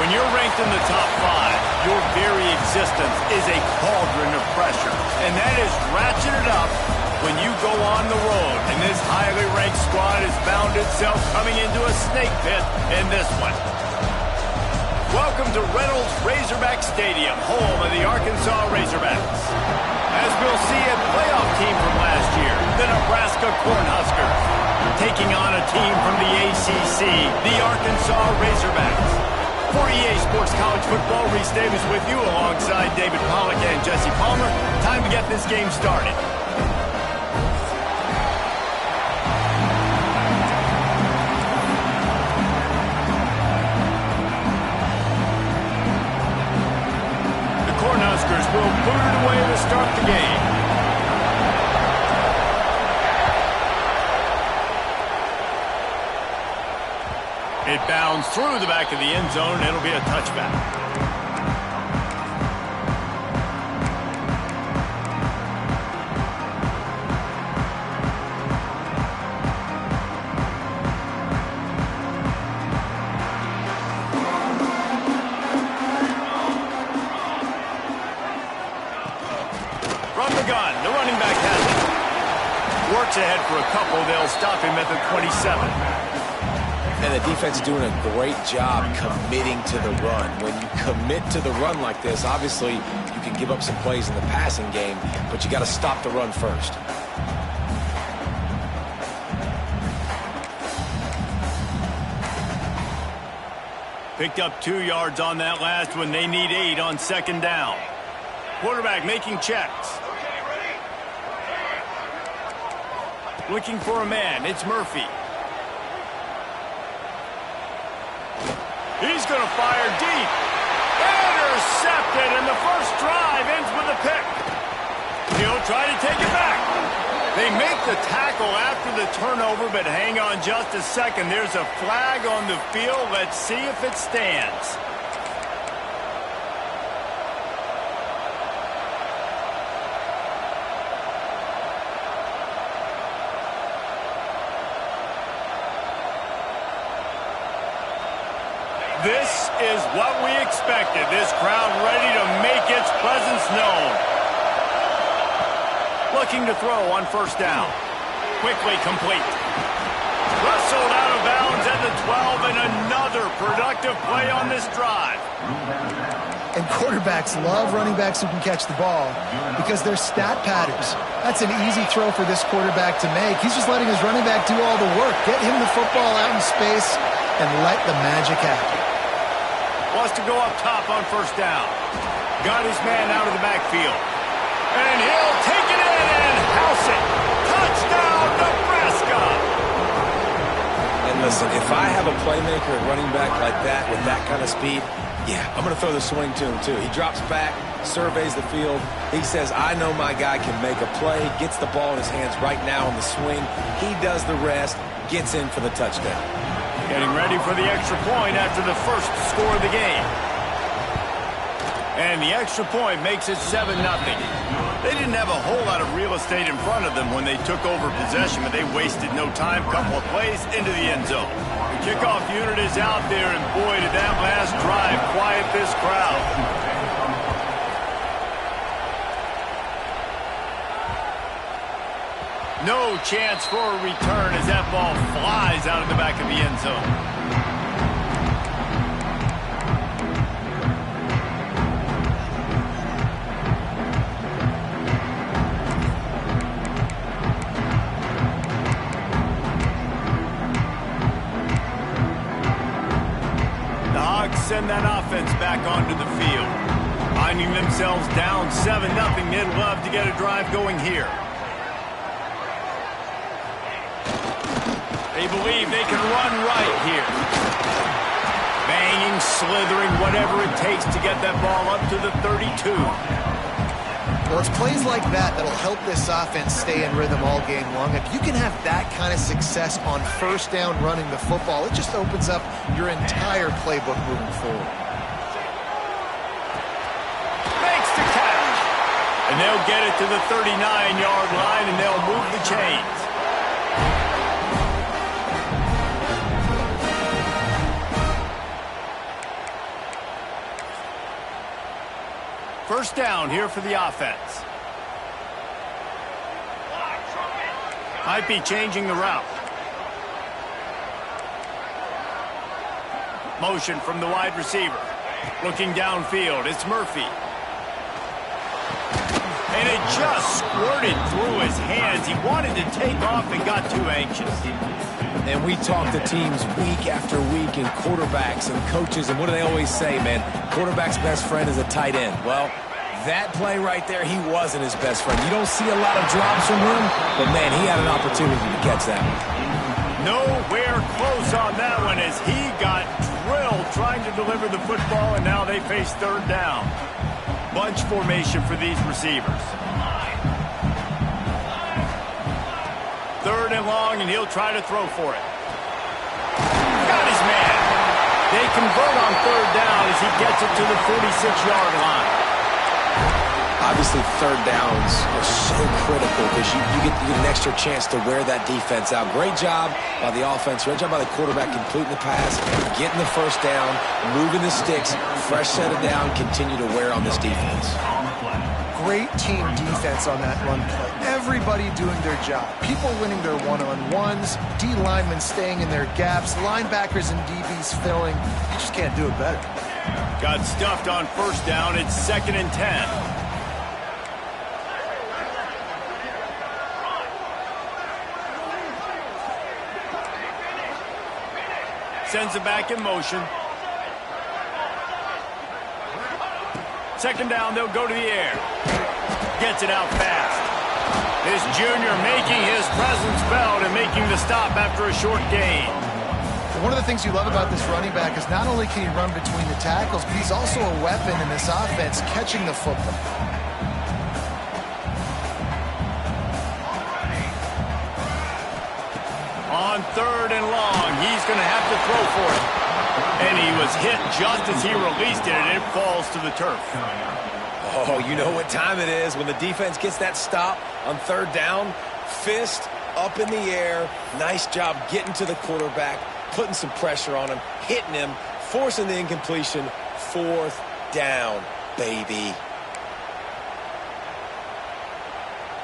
When you're ranked in the top 5, your very existence is a cauldron of pressure. And that is ratcheted up when you go on the road. And this highly ranked squad has found itself coming into a snake pit in this one. Welcome to Reynolds Razorback Stadium, home of the Arkansas Razorbacks. As we'll see, a playoff team from last year, the Nebraska Cornhuskers, taking on a team from the ACC, the Arkansas Razorbacks. For EA Sports College Football, Reese Davis with you alongside David Pollack and Jesse Palmer. Time to get this game started. The Cornhuskers will boot it away to start the game. It bounds through the back of the end zone, and it'll be a touchback. From the gun, the running back has it. Works ahead for a couple. They'll stop him at the 27. And the defense is doing a great job committing to the run. When you commit to the run like this, obviously you can give up some plays in the passing game, but you got to stop the run first. Picked up 2 yards on that last one. They need 8 on second down. Quarterback making checks. Looking for a man. It's Murphy. He's going to fire deep. Intercepted, and the first drive ends with a pick. He'll try to take it back. They make the tackle after the turnover, but hang on just a second. There's a flag on the field. Let's see if it stands. This is what we expected. This crowd ready to make its presence known. Looking to throw on first down. Quickly complete. Rustled out of bounds at the 12, and another productive play on this drive. And quarterbacks love running backs who can catch the ball because they're stat patterns. That's an easy throw for this quarterback to make. He's just letting his running back do all the work. Get him the football out in space and let the magic happen. Wants to go up top on first down. Got his man out of the backfield. And he'll take it in and house it. Touchdown, Nebraska! And listen, if I have a playmaker at running back like that with that kind of speed, yeah, I'm going to throw the swing to him too. He drops back, surveys the field. He says, I know my guy can make a play, gets the ball in his hands right now on the swing. He does the rest, gets in for the touchdown. Getting ready for the extra point after the first score of the game. And the extra point makes it 7-0. They didn't have a whole lot of real estate in front of them when they took over possession, but they wasted no time. Couple of plays into the end zone. The kickoff unit is out there, and boy, did that last drive quiet this crowd. No chance for a return as that ball flies out of the back of the end zone. The Hogs send that offense back onto the field. Finding themselves down 7-0, they'd love to get a drive going here. They believe they can run right here. Banging, slithering, whatever it takes to get that ball up to the 32. Well, it's plays like that that'll help this offense stay in rhythm all game long. If you can have that kind of success on first down running the football, it just opens up your entire playbook moving forward. Makes the catch. And they'll get it to the 39-yard line, and they'll move the chains. First down here for the offense. Might be changing the route. Motion from the wide receiver. Looking downfield, it's Murphy. And it just squirted through his hands. He wanted to take off and got too anxious. And we talk to teams week after week and quarterbacks and coaches, and what do they always say, man? Quarterback's best friend is a tight end. Well, that play right there, he wasn't his best friend. You don't see a lot of drops from him, but, man, he had an opportunity to catch that one. Nowhere close on that one as he got drilled trying to deliver the football, and now they face third down. Bunch formation for these receivers. Third and long, and he'll try to throw for it. Got his man. They convert on third down as he gets it to the 46-yard line. Obviously, third downs are so critical because you get an extra chance to wear that defense out. Great job by the offense. Great job by the quarterback completing the pass, getting the first down, moving the sticks, fresh set of down, continue to wear on this defense. Great team defense on that run play. Everybody doing their job. People winning their one-on-ones, D linemen staying in their gaps, linebackers and DBs filling. You just can't do it better. Got stuffed on first down. It's 2nd and 10. Sends it back in motion. Second down, they'll go to the air. Gets it out fast. This junior making his presence felt and making the stop after a short gain. One of the things you love about this running back is not only can he run between the tackles, but he's also a weapon in this offense, catching the football. On third and long, he's going to have to throw for it. And he was hit just as he released it, and it falls to the turf. Oh, you know what time it is when the defense gets that stop on third down. Fist up in the air. Nice job getting to the quarterback, putting some pressure on him, hitting him, forcing the incompletion. Fourth down, baby.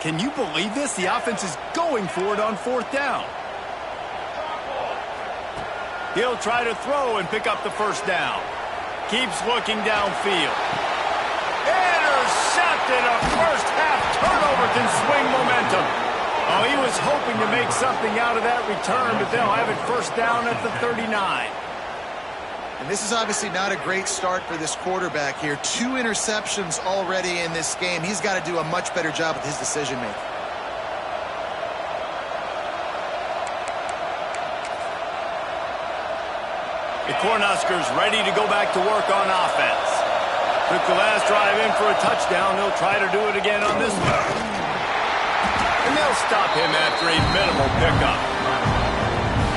Can you believe this? The offense is going for it on fourth down. He'll try to throw and pick up the first down. Keeps looking downfield. Intercepted. A first half turnover can swing momentum. Oh, he was hoping to make something out of that return, but they'll have it first down at the 39. And this is obviously not a great start for this quarterback here. 2 interceptions already in this game. He's got to do a much better job with his decision-making. The Cornhuskers ready to go back to work on offense. Took the last drive in for a touchdown. They'll try to do it again on this one. And they'll stop him after a minimal pickup.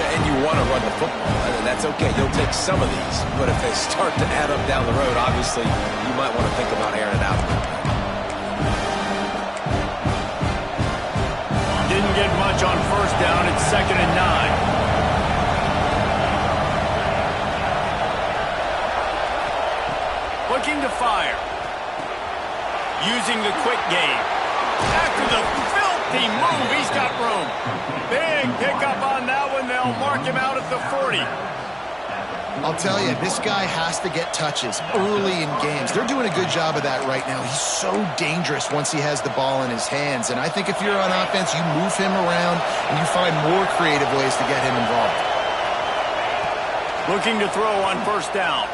And you want to run the football, and that's okay. You'll take some of these. But if they start to add up down the road, obviously, you might want to think about airing it out. Didn't get much on first down. It's 2nd and 9. Looking to fire. Using the quick game. After the filthy move, he's got room. Big pickup on that one. They'll mark him out at the 40. I'll tell you, this guy has to get touches early in games. They're doing a good job of that right now. He's so dangerous once he has the ball in his hands. And I think if you're on offense, you move him around and you find more creative ways to get him involved. Looking to throw on first down.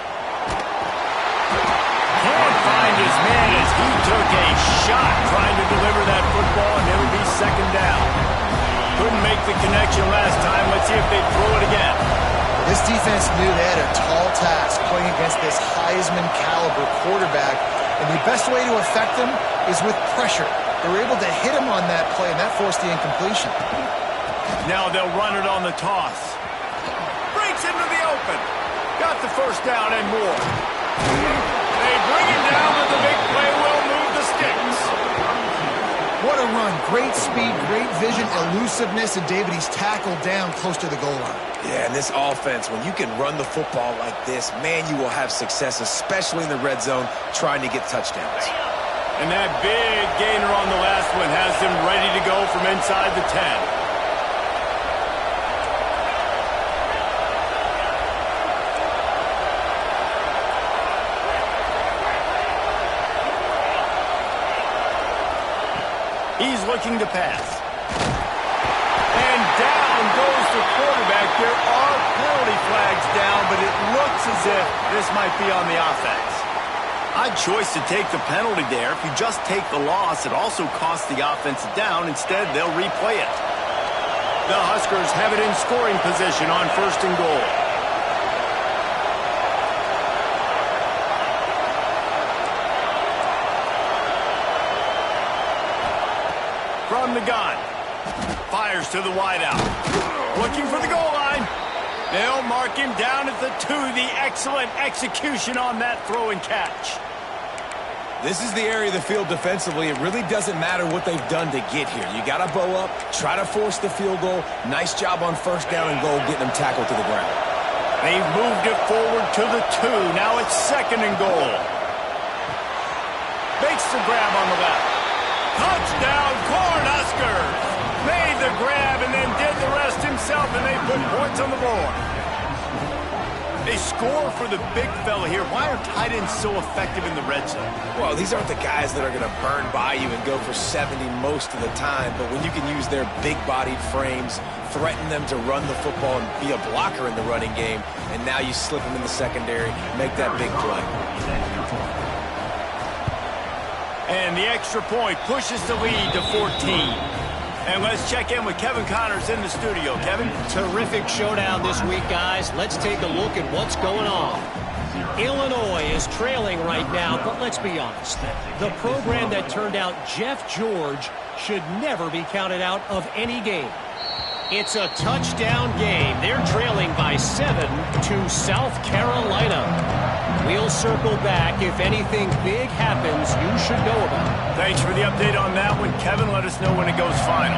Can't find his man as he took a shot trying to deliver that football, and it'll be second down. Couldn't make the connection last time. Let's see if they throw it again. This defense knew they had a tall task playing against this Heisman-caliber quarterback, and the best way to affect him is with pressure. They were able to hit him on that play, and that forced the incompletion. Now they'll run it on the toss. Breaks into the open. Got the first down and more. They bring him down, but the big play will move the sticks. What a run. Great speed, great vision, elusiveness, and David, he's tackled down close to the goal line. Yeah, and this offense, when you can run the football like this, man, you will have success, especially in the red zone, trying to get touchdowns. And that big gainer on the last one has them ready to go from inside the 10. He's looking to pass. And down goes the quarterback. There are penalty flags down, but it looks as if this might be on the offense. Odd choice to take the penalty there. If you just take the loss, it also costs the offense down. Instead, they'll replay it. The Huskers have it in scoring position on 1st and goal. From the gun. Fires to the wideout. Looking for the goal line. They'll mark him down at the 2. The excellent execution on that throw and catch. This is the area of the field defensively. It really doesn't matter what they've done to get here. You got to bow up, try to force the field goal. Nice job on 1st down and goal, getting them tackled to the ground. They've moved it forward to the 2. Now it's 2nd and goal. Makes the grab on the left. Touchdown, Cornhuskers! Made the grab and then did the rest himself, and they put points on the board. They score for the big fella here. Why are tight ends so effective in the red zone? Well, these aren't the guys that are going to burn by you and go for 70 most of the time, but when you can use their big-bodied frames, threaten them to run the football and be a blocker in the running game, and now you slip them in the secondary, make that big play. And the extra point pushes the lead to 14. And let's check in with Kevin Connors in the studio. Kevin? Terrific showdown this week, guys. Let's take a look at what's going on. Illinois is trailing right now, but let's be honest. The program that turned out Jeff George should never be counted out of any game. It's a touchdown game. They're trailing by 7 to South Carolina. We'll circle back. If anything big happens, you should know about it. Thanks for the update on that one, Kevin. Let us know when it goes final.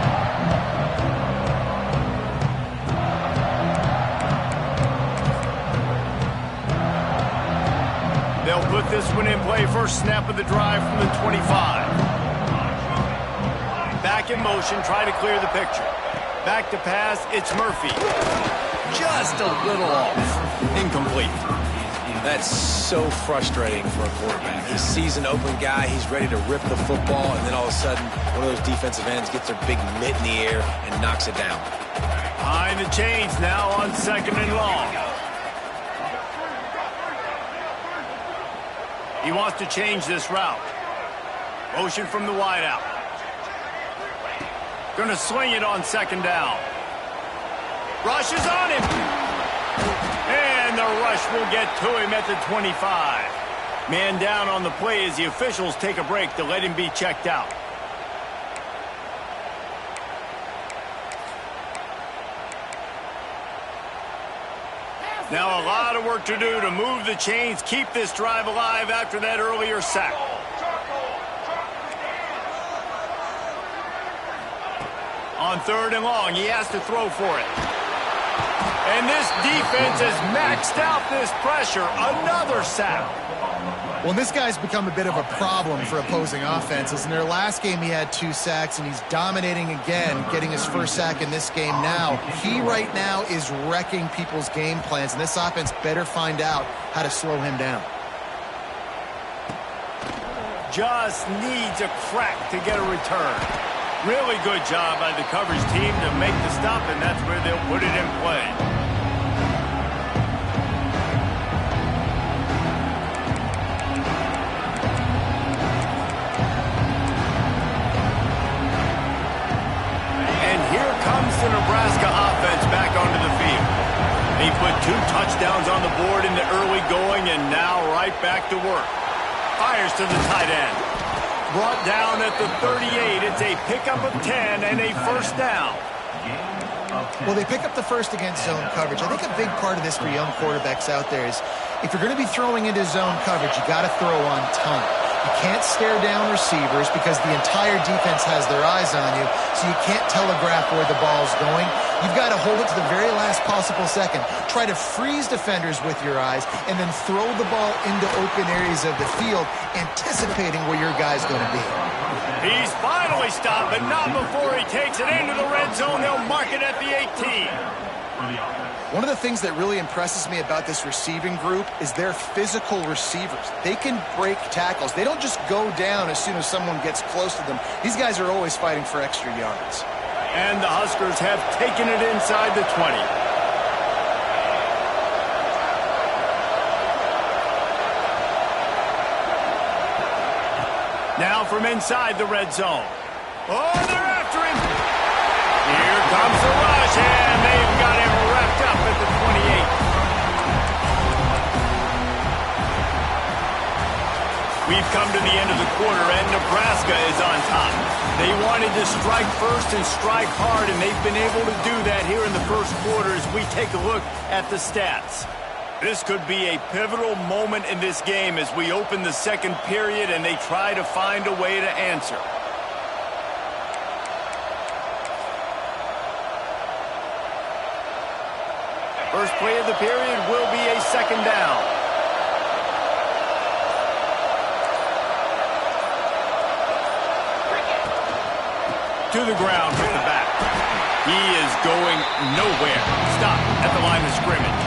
They'll put this one in play. First snap of the drive from the 25. Back in motion, try to clear the picture. Back to pass, it's Murphy. Just a little off. Incomplete. That's so frustrating for a quarterback. He sees an open guy, he's ready to rip the football, and then all of a sudden, one of those defensive ends gets their big mitt in the air and knocks it down. Behind the chains now on 2nd and long. He wants to change this route. Motion from the wideout. Gonna swing it on 2nd down. Rushes on him. And the rush will get to him at the 25. Man down on the play as the officials take a break to let him be checked out. Now a lot of work to do to move the chains, keep this drive alive after that earlier sack. On 3rd and long, he has to throw for it. And this defense has maxed out this pressure. Another sack. Well, this guy's become a bit of a problem for opposing offenses. In their last game, he had 2 sacks, and he's dominating again, getting his first sack in this game now. He right now is wrecking people's game plans, and this offense better find out how to slow him down. Just needs a crack to get a return. Really good job by the coverage team to make the stop, and that's where they'll put it in play. And here comes the Nebraska offense back onto the field. He put 2 touchdowns on the board in the early going, and now right back to work. Fires to the tight end. Brought down at the 38. It's a pickup of 10 and a first down. Well, they pick up the first against zone coverage. I think a big part of this for young quarterbacks out there is if you're going to be throwing into zone coverage, you got to throw on time. You can't stare down receivers because the entire defense has their eyes on you, so you can't telegraph where the ball's going. You've got to hold it to the very last possible second. Try to freeze defenders with your eyes, and then throw the ball into open areas of the field, anticipating where your guy's going to be. He's finally stopped, but not before he takes it into the red zone. They'll mark it at the 18. One of the things that really impresses me about this receiving group is their physical receivers. They can break tackles. They don't just go down as soon as someone gets close to them. These guys are always fighting for extra yards. And the Huskers have taken it inside the 20. Now from inside the red zone. Oh, they're after him. Here comes the rush, and they've got him wrapped up at the 28. We've come to the end of the quarter, and Nebraska is on top. They wanted to strike first and strike hard, and they've been able to do that here in the first quarter as we take a look at the stats. This could be a pivotal moment in this game as we open the second period and they try to find a way to answer. First play of the period will be a second down. To the ground with the back. He is going nowhere. Stop at the line of scrimmage.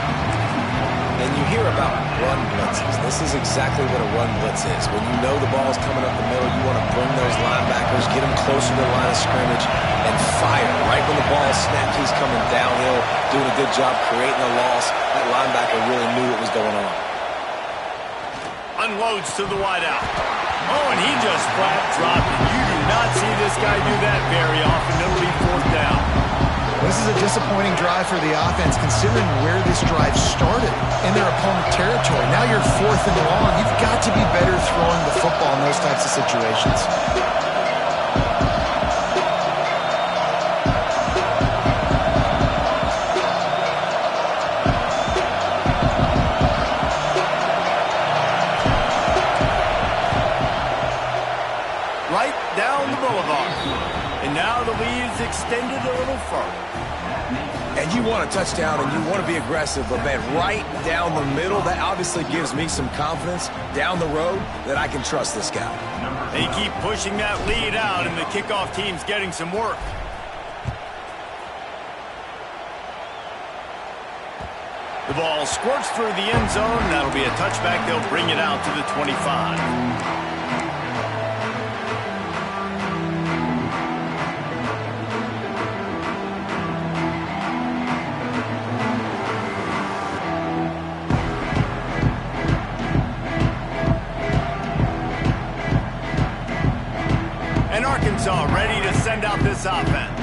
And you hear about run blitzes. This is exactly what a run blitz is. When you know the ball's coming up the middle, you want to bring those linebackers, get them closer to the line of scrimmage, and fire. Right when the ball snapped, he's coming downhill, doing a good job creating a loss. That linebacker really knew what was going on. Unloads to the wideout. Oh, and he just flat dropped it. You do not see this guy do that very often. It'll be fourth down. This is a disappointing drive for the offense, considering where this drive started in their opponent territory. Now you're fourth and long. You've got to be better throwing the football in those types of situations. Right down the boulevard. And now the lead is extended a little further. And you want a touchdown and you want to be aggressive, but man, right down the middle, that obviously gives me some confidence down the road that I can trust this guy. They keep pushing that lead out, and the kickoff team's getting some work. The ball squirts through the end zone. That'll be a touchback. They'll bring it out to the 25. Ncaa ready to send out this offense.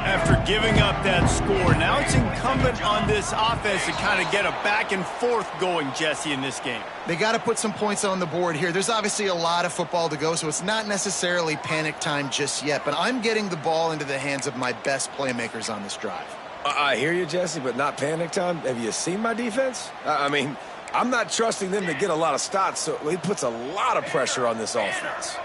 After giving up that score, now it's incumbent on this offense to kind of get a back and forth going, Jesse, in this game. They got to put some points on the board here. There's obviously a lot of football to go, so it's not necessarily panic time just yet, but I'm getting the ball into the hands of my best playmakers on this drive. I hear you, Jesse, but not panic time. Have you seen my defense? I mean, I'm not trusting them to get a lot of stops, so it puts a lot of pressure on this offense.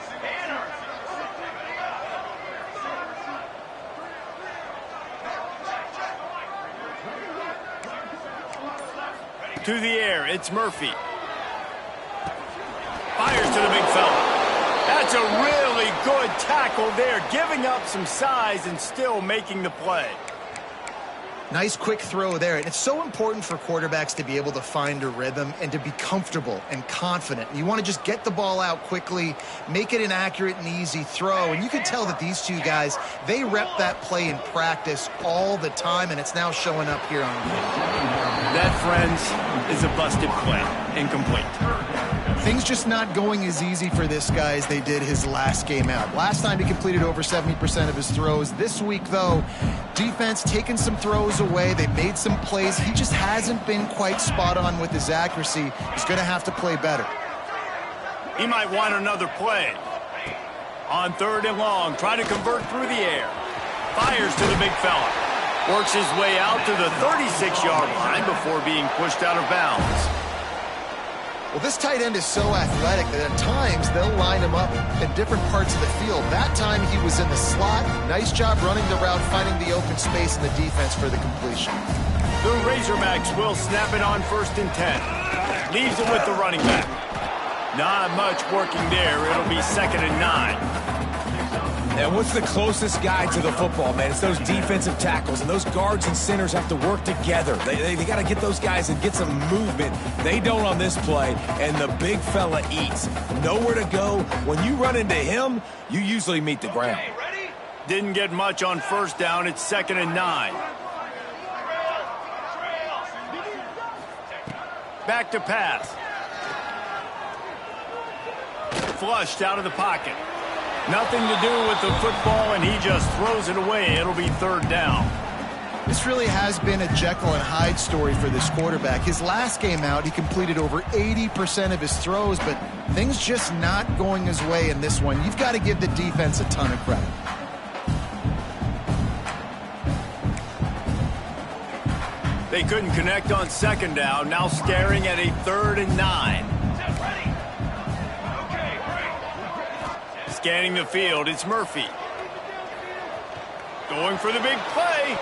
To the air, it's Murphy. Fires to the big fella. That's a really good tackle there, giving up some size and still making the play. Nice quick throw there. And it's so important for quarterbacks to be able to find a rhythm and to be comfortable and confident. You want to just get the ball out quickly, make it an accurate and easy throw. And you can tell that these two guys, they rep that play in practice all the time, and it's now showing up here on game. That, friends, is a busted play. Incomplete. Things just not going as easy for this guy as they did his last game out. Last time he completed over 70% of his throws. This week, though, defense taking some throws away. They made some plays. He just hasn't been quite spot on with his accuracy. He's going to have to play better. He might want another play. On third and long, trying to convert through the air. Fires to the big fella. Works his way out to the 36-yard line before being pushed out of bounds. Well, this tight end is so athletic that at times they'll line him up in different parts of the field. That time he was in the slot. Nice job running the route, finding the open space in the defense for the completion. The Razorbacks will snap it on 1st and 10. Leaves it with the running back. Not much working there. It'll be 2nd and 9. And what's the closest guy to the football, man? It's those defensive tackles, and those guards and centers have to work together. They got to get those guys and get some movement. They don't on this play, and the big fella eats. Nowhere to go. When you run into him, you usually meet the ground. Didn't get much on 1st down. It's 2nd and 9. Back to pass. Flushed out of the pocket. Nothing to do with the football, and he just throws it away. It'll be 3rd down. This really has been a Jekyll and Hyde story for this quarterback. His last game out, he completed over 80% of his throws, but things just not going his way in this one. You've got to give the defense a ton of credit. They couldn't connect on 2nd down. Now staring at a 3rd and 9. Scanning the field, it's Murphy. Going for the big play.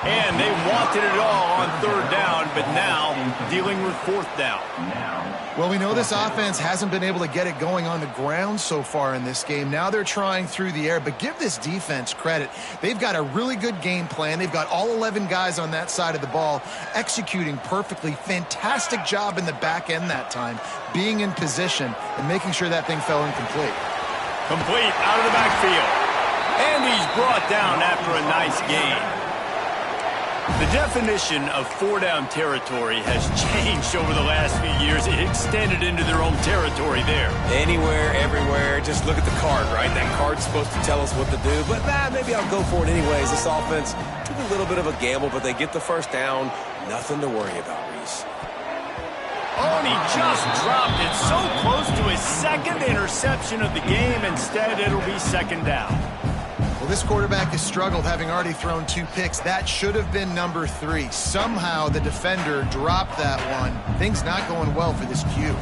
And they wanted it all on 3rd down, but now dealing with 4th down. Well, we know this offense hasn't been able to get it going on the ground so far in this game. Now they're trying through the air, but give this defense credit. They've got a really good game plan. They've got all 11 guys on that side of the ball executing perfectly. Fantastic job in the back end that time, being in position and making sure that thing fell incomplete. Complete out of the backfield. And he's brought down after a nice gain. The definition of 4-down territory has changed over the last few years. It extended into their own territory there. Anywhere, everywhere, just look at the card, right? That card's supposed to tell us what to do, but maybe I'll go for it anyways. This offense took a little bit of a gamble, but they get the 1st down. Nothing to worry about, Reese. Oh, and he just dropped it so close to his 2nd interception of the game. Instead, it'll be 2nd down. Well, this quarterback has struggled, having already thrown 2 picks. That should have been number 3. Somehow the defender dropped that one. Things not going well for this Q.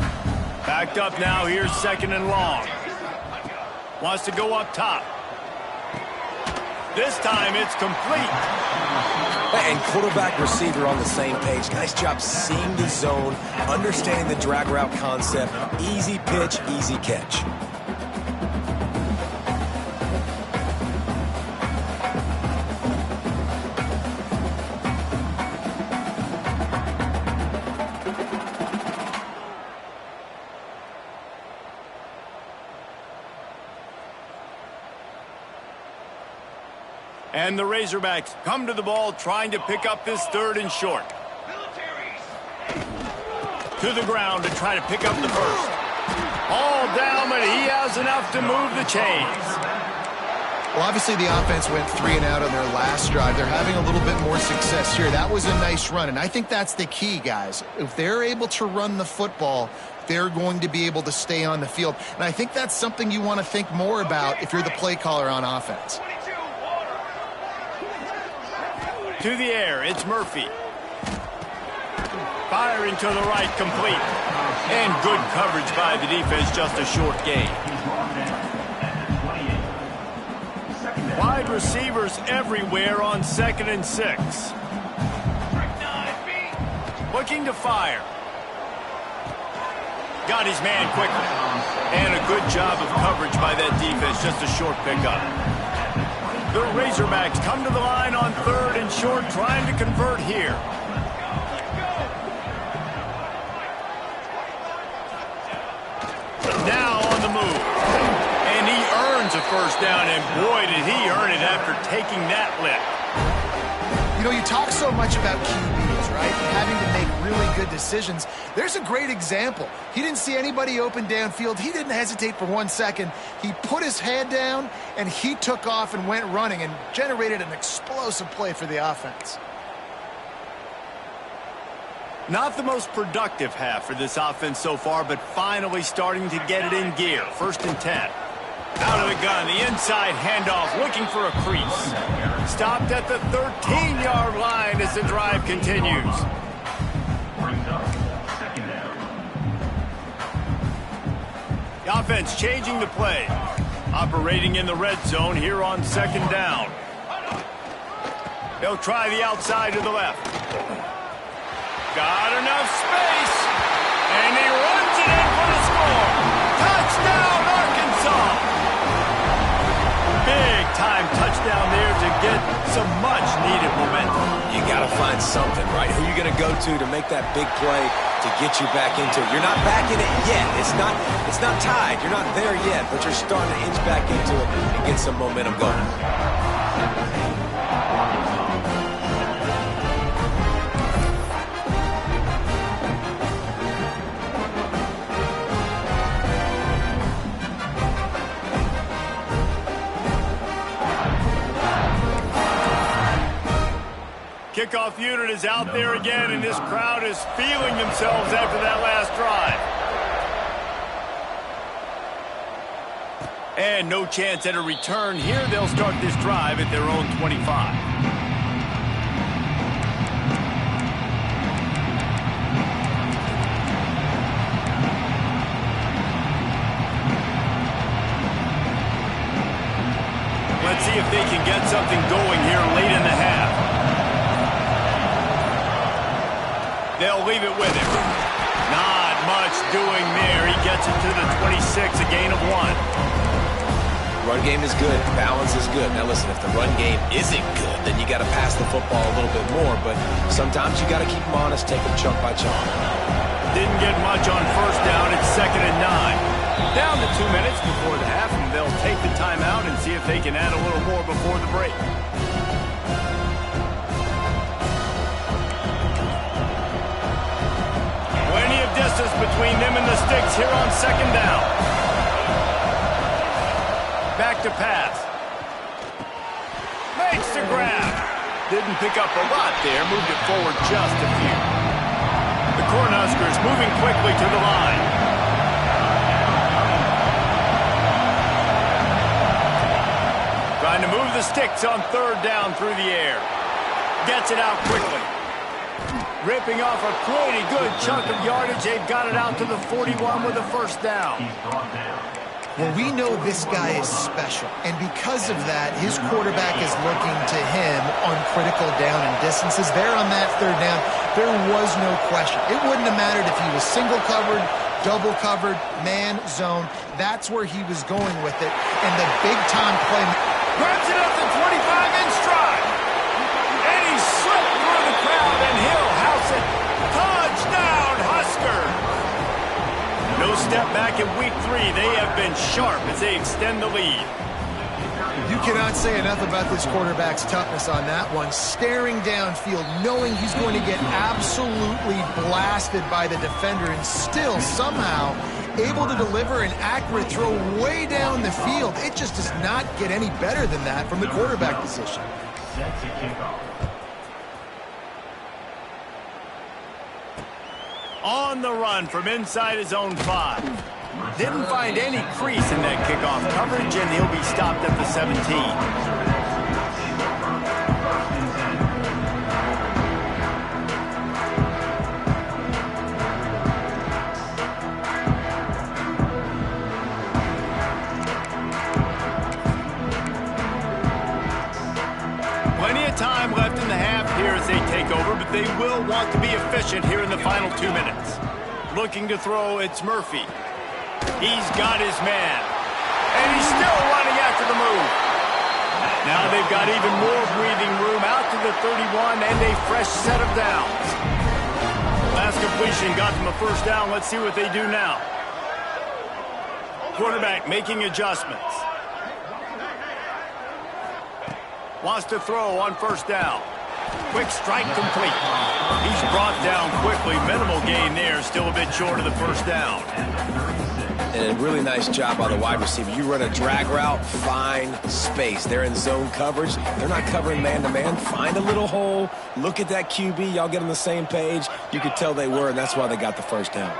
Backed up now. Here's 2nd and long. Wants to go up top. This time it's complete. And quarterback receiver on the same page. Nice job seeing the zone, understanding the drag route concept. Easy pitch, easy catch. And the Razorbacks come to the ball trying to pick up this 3rd and short. To the ground to try to pick up the 1st. All down, but he has enough to move the chains. Well, obviously the offense went 3 and out on their last drive. They're having a little bit more success here. That was a nice run, and I think that's the key, guys. If they're able to run the football, they're going to be able to stay on the field. And I think that's something you want to think more about if you're the play caller on offense. To the air, it's Murphy. Firing to the right, complete. And good coverage by the defense, just a short gain. Wide receivers everywhere on 2nd and 6. Looking to fire. Got his man quickly. And a good job of coverage by that defense, just a short pickup. The Razorbacks come to the line on 3rd and short, trying to convert here. Now on the move. And he earns a 1st down, and boy, did he earn it after taking that lift. You know, you talk so much about QBs, right? Having to make really good decisions. There's a great example. He didn't see anybody open downfield. He didn't hesitate for 1 second. He put his head down, and he took off and went running and generated an explosive play for the offense. Not the most productive half for this offense so far, but finally starting to get it in gear. 1st and 10. Out of the gun, the inside handoff, looking for a crease. Stopped at the 13-yard line as the drive continues. The offense changing the play. Operating in the red zone here on second down. They'll try the outside to the left. Got enough space. And he runs it in for the score. Touchdown, Arkansas. Big time touchdown there to get some much needed momentum. You got to find something, right? Who are you going to go to make that big play to get you back into it? You're not back in it yet. It's not tied. You're not there yet, but you're starting to inch back into it and get some momentum going. Kickoff unit is out there again, and this crowd is feeling themselves after that last drive. And no chance at a return here. They'll start this drive at their own 25. Let's see if they can get something going here late in the half. They'll leave it with him. Not much doing there. He gets it to the 26, a gain of 1. Run game is good. Balance is good. Now listen, if the run game isn't good, then you got to pass the football a little bit more. But sometimes you got to keep them honest, take them chunk by chunk. Didn't get much on first down. It's 2nd and 9. Down to 2 minutes before the half, and they'll take the timeout and see if they can add a little more before the break. Plenty of distance between them and the sticks here on 2nd down. Back to pass. Makes the grab. Didn't pick up a lot there. Moved it forward just a few. The Cornhuskers moving quickly to the line. Trying to move the sticks on 3rd down through the air. Gets it out quickly. Ripping off a pretty good chunk of yardage. They've got it out to the 41 with a 1st down. Well, we know this guy is special, and because of that, his quarterback is looking to him on critical down and distances. There on that 3rd down, there was no question. It wouldn't have mattered if he was single covered, double covered, man, zone. That's where he was going with it, and the big-time play. Grabs it up to 25 in stride. And he slipped through the crowd, and he'll house it. Touchdown, Huskers. No step back in week 3. They have been sharp as they extend the lead. You cannot say enough about this quarterback's toughness on that one. Staring downfield, knowing he's going to get absolutely blasted by the defender, and still somehow able to deliver an accurate throw way down the field. It just does not get any better than that from the quarterback position. On the run from inside his own 5. Didn't find any crease in that kickoff coverage, and he'll be stopped at the 17. Time left in the half here as they take over, but they will want to be efficient here in the final 2 minutes. Looking to throw, it's Murphy. He's got his man, and he's still running after the move. Now they've got even more breathing room out to the 31 and a fresh set of downs. Last completion got them a 1st down. Let's see what they do now. Quarterback making adjustments. Wants to throw on 1st down. Quick strike complete. He's brought down quickly. Minimal gain there. Still a bit short of the 1st down. And a really nice job by the wide receiver. You run a drag route, find space. They're in zone coverage. They're not covering man-to-man. Find a little hole. Look at that QB. Y'all get on the same page. You could tell they were, and that's why they got the 1st down.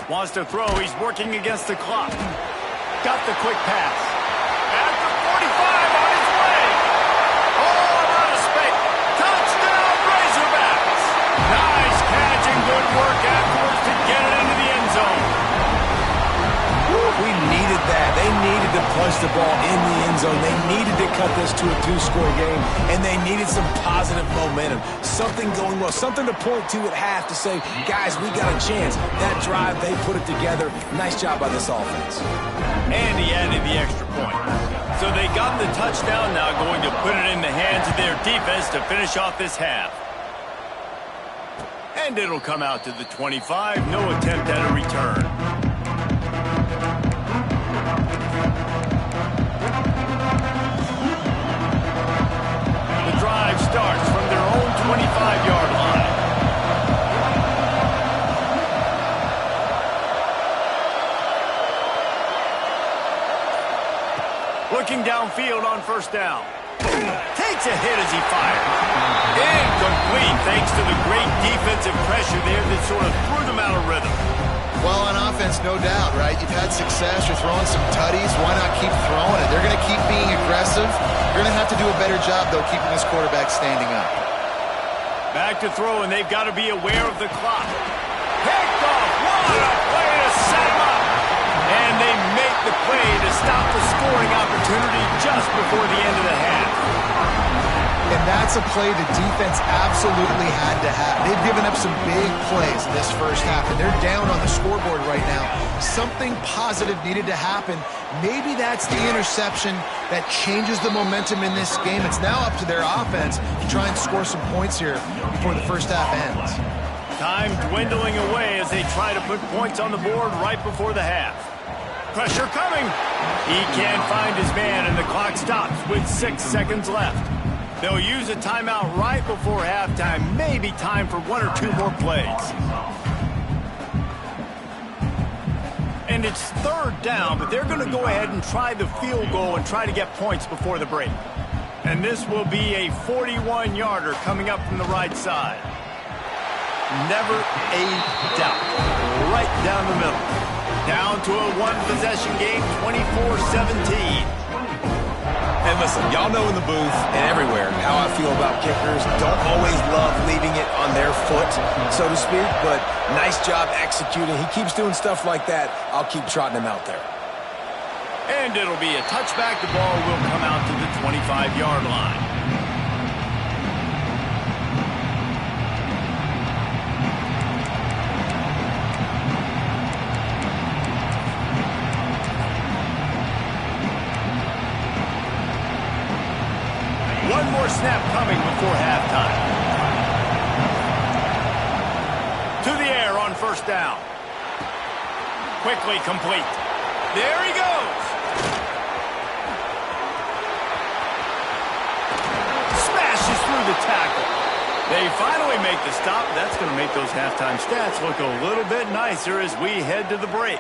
Wants to throw. He's working against the clock. Got the quick pass. After 45 on his way. Oh, out of space. Touchdown, Razorbacks. Nice catch and good punched the ball in the end zone. They needed to cut this to a 2-score game, and they needed some positive momentum. Something going well, something to point to at half to say, guys, we got a chance. That drive, they put it together. Nice job by this offense. And he added the extra point. So they got the touchdown, now going to put it in the hands of their defense to finish off this half. And it'll come out to the 25. No attempt at a return. The drive starts from their own 25-yard line. Looking downfield on first down. Takes a hit as he fires. Incomplete thanks to the great defensive pressure there that sort of threw them out of rhythm. Well, on offense, no doubt, right? You've had success. You're throwing some tutties. Why not keep throwing it? They're going to keep being aggressive. You're going to have to do a better job, though, keeping this quarterback standing up. Back to throw, and they've got to be aware of the clock. Picked off. What a play to set him up. And they make the play to stop the scoring opportunity just before the end of the half. And that's a play the defense absolutely had to have. They've given up some big plays in this first half, and they're down on the scoreboard right now. Something positive needed to happen. Maybe that's the interception that changes the momentum in this game. It's now up to their offense to try and score some points here before the first half ends. Time dwindling away as they try to put points on the board right before the half. Pressure coming. He can't find his man, and the clock stops with 6 seconds left. They'll use a timeout right before halftime. Maybe time for 1 or 2 more plays. And it's third down, but they're going to go ahead and try the field goal and try to get points before the break. And this will be a 41-yarder coming up from the right side. Never a doubt. Right down the middle. Down to a one-possession game, 24-17. And listen, y'all know in the booth and everywhere how I feel about kickers. Don't always love leaving it on their foot, so to speak, but nice job executing. He keeps doing stuff like that. I'll keep trotting him out there. And it'll be a touchback. The ball will come out to the 25-yard line. One more snap coming before halftime. To the air on first down. Quickly complete. There he goes. Smashes through the tackle. They finally make the stop. That's going to make those halftime stats look a little bit nicer as we head to the break.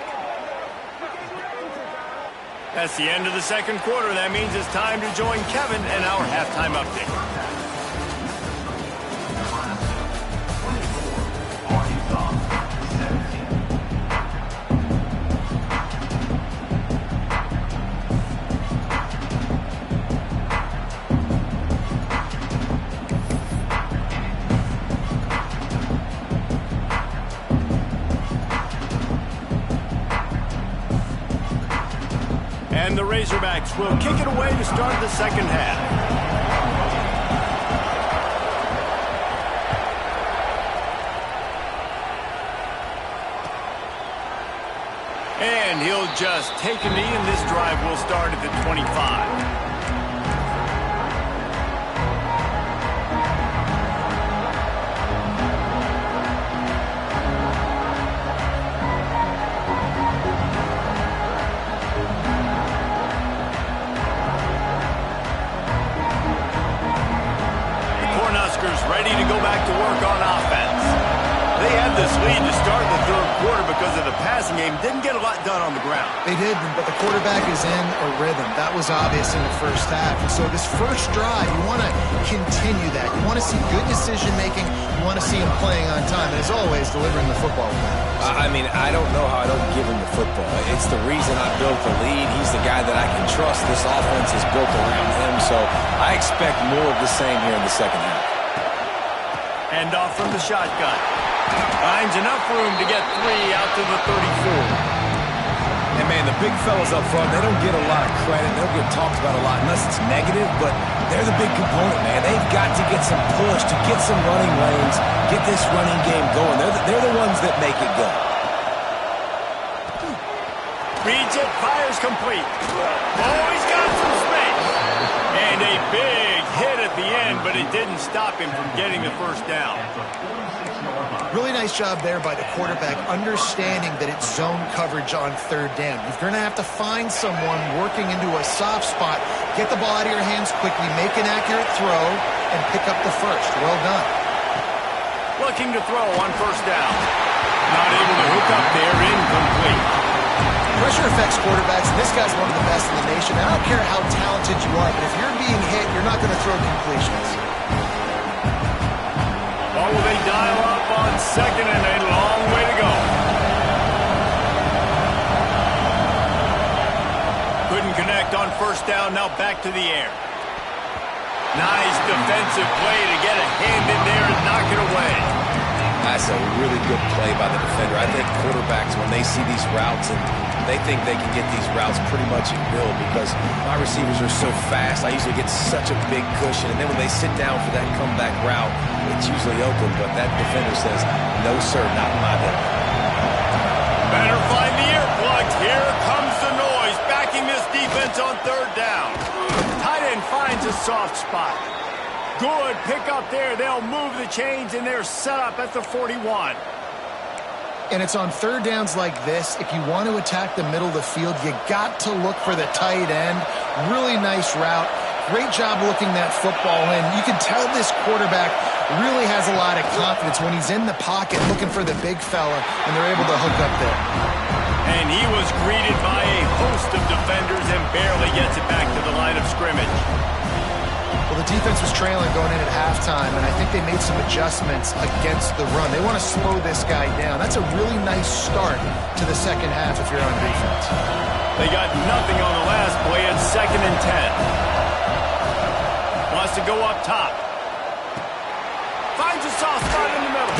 That's the end of the second quarter. That means it's time to join Kevin and our halftime update. And the Razorbacks will kick it away to start the second half. And he'll just take a knee, and this drive will start at the 25. Ready to go back to work on offense. They had this lead to start the third quarter because of the passing game. Didn't get a lot done on the ground. They didn't, but the quarterback is in a rhythm. That was obvious in the first half. And so this first drive, you want to continue that. You want to see good decision-making. You want to see him playing on time. And as always, delivering the football. I mean, I don't know how I don't give him the football. It's the reason I built the lead. He's the guy that I can trust. This offense is built around him. So I expect more of the same here in the second half. And off from the shotgun. Finds enough room to get 3 out to the 34. And man, the big fellas up front, they don't get a lot of credit. They don't get talked about a lot unless it's negative, but they're the big component, man. They've got to get some push, to get some running lanes, get this running game going. They're the ones that make it go. Reads it, fires complete. Oh, he's got some space. And a big hit at the end, but it didn't stop him from getting the first down. Really nice job there by the quarterback, understanding that it's zone coverage on third down. You're going to have to find someone working into a soft spot, get the ball out of your hands quickly, make an accurate throw, and pick up the first. Well done. Looking to throw on first down. Not able to hook up there, incomplete. Pressure affects quarterbacks, and this guy's one of the best in the nation. I don't care how talented you are, but if you're being hit, you're not going to throw completions. Oh, they dial up on second and a long way to go. Couldn't connect on first down, now back to the air. Nice defensive play to get a hand in there and knock it away. That's a really good play by the defender. I think quarterbacks, when they see these routes and they think they can get these routes pretty much at will because my receivers are so fast. I usually get such a big cushion, and then when they sit down for that comeback route, it's usually open, but that defender says, no, sir, not in my day. Better find the earplugs. Here comes the noise, backing this defense on third down. Tight end finds a soft spot. Good pick up there. They'll move the chains, and they're set up at the 41. And it's on third downs like this. If you want to attack the middle of the field, you got to look for the tight end. Really nice route. Great job looking that football in. You can tell this quarterback really has a lot of confidence when he's in the pocket looking for the big fella, and they're able to hook up there. And he was greeted by a host of defenders and barely gets it back to the line of scrimmage. Well, the defense was trailing going in at halftime, and I think they made some adjustments against the run. They want to slow this guy down. That's a really nice start to the second half if you're on defense. They got nothing on the last play. It's 2nd and 10. Wants to go up top. Finds a soft spot in the middle.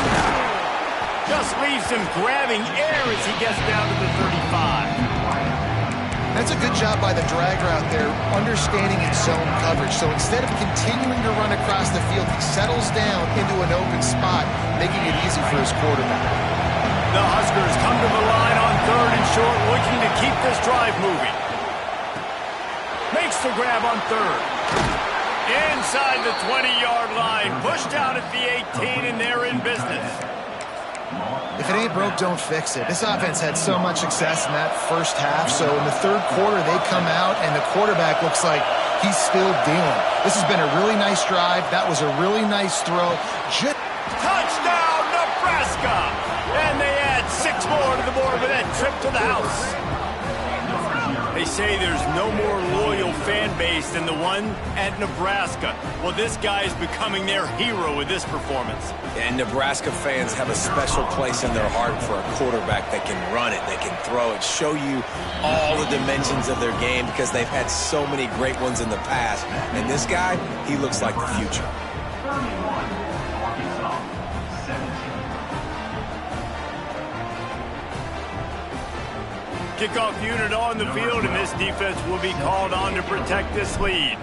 Just leaves him grabbing air as he gets down to the 35. That's a good job by the drag route there, understanding its zone coverage. So instead of continuing to run across the field, he settles down into an open spot, making it easy for his quarterback. The Huskers come to the line on third and short, looking to keep this drive moving. Makes the grab on third. Inside the 20-yard line, pushed out at the 18, and they're in business. If it ain't broke, don't fix it. This offense had so much success in that first half, so in the third quarter, they come out, and the quarterback looks like he's still dealing. This has been a really nice drive. That was a really nice throw. Touchdown, Nebraska! And they add 6 more to the board with that trip to the house. They say there's no more loyal fan base than the one at Nebraska. Well, this guy's becoming their hero with this performance. And Nebraska fans have a special place in their heart for a quarterback that can run it, that can throw it, show you all the dimensions of their game because they've had so many great ones in the past. And this guy, he looks like the future. Kickoff unit on the field, and this defense will be called on to protect this lead.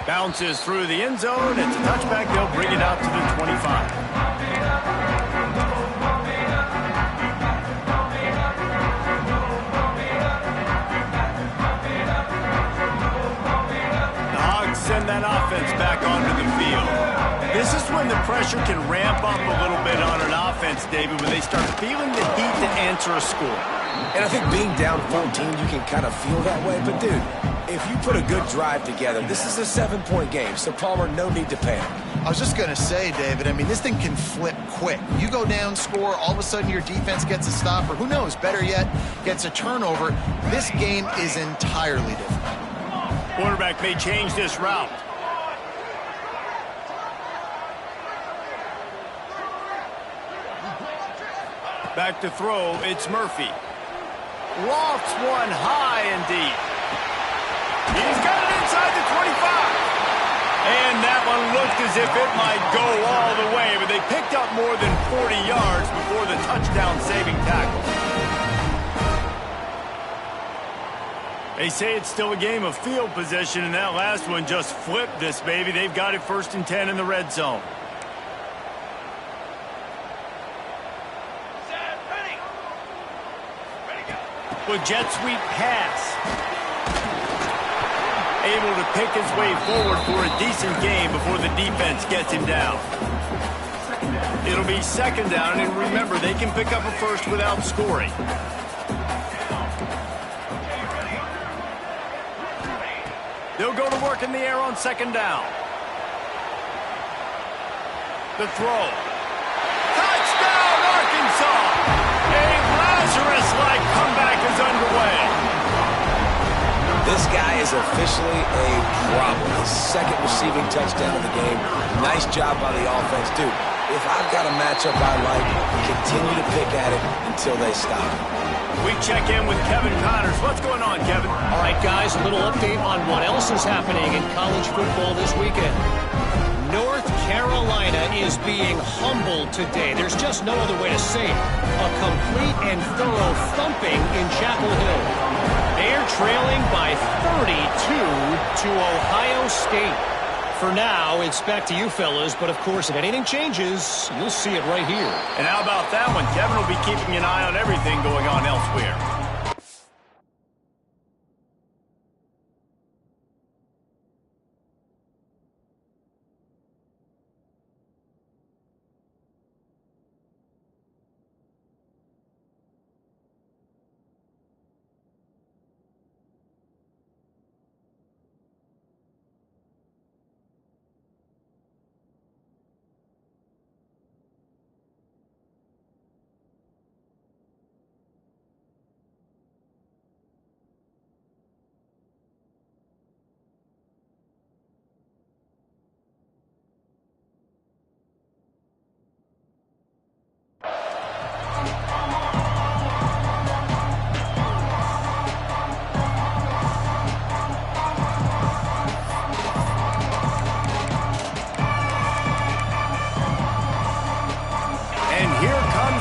Bounces through the end zone. It's a touchback. They'll bring it out to the 25. The Hogs send that offense back onto the field. This is when the pressure can ramp up a little bit on an offense, David, when they start feeling the heat to answer a score. And I think being down 14, you can kind of feel that way. But, dude, if you put a good drive together, this is a 7-point game. So, Palmer, no need to panic. I was just going to say, David, I mean, this thing can flip quick. You go down, score, all of a sudden your defense gets a stop, or who knows, better yet, gets a turnover. This game is entirely different. Quarterback may change this route. Back to throw, it's Murphy. Lofts one high and deep. He's got it inside the 25. And that one looked as if it might go all the way, but they picked up more than 40 yards before the touchdown-saving tackle. They say it's still a game of field position, and that last one just flipped this baby. They've got it 1st and 10 in the red zone. With jet sweep pass. Able to pick his way forward for a decent game before the defense gets him down. It'll be 2nd down, and remember, they can pick up a first without scoring. They'll go to work in the air on 2nd down. The throw. Touchdown, Arkansas! A Lazarus-like comeback is underway. This guy is officially a problem. His 2nd receiving touchdown of the game. Nice job by the offense, dude. If I've got a matchup I like, continue to pick at it until they stop. We check in with Kevin Connors. What's going on, Kevin? All right, guys, a little update on what else is happening in college football this weekend. North Carolina is being humbled today. There's just no other way to say it. A complete and thorough thumping in Chapel Hill. They're trailing by 32 to Ohio State. For now, it's back to you fellas, but of course, if anything changes, you'll see it right here. And how about that one? Kevin will be keeping an eye on everything going on elsewhere.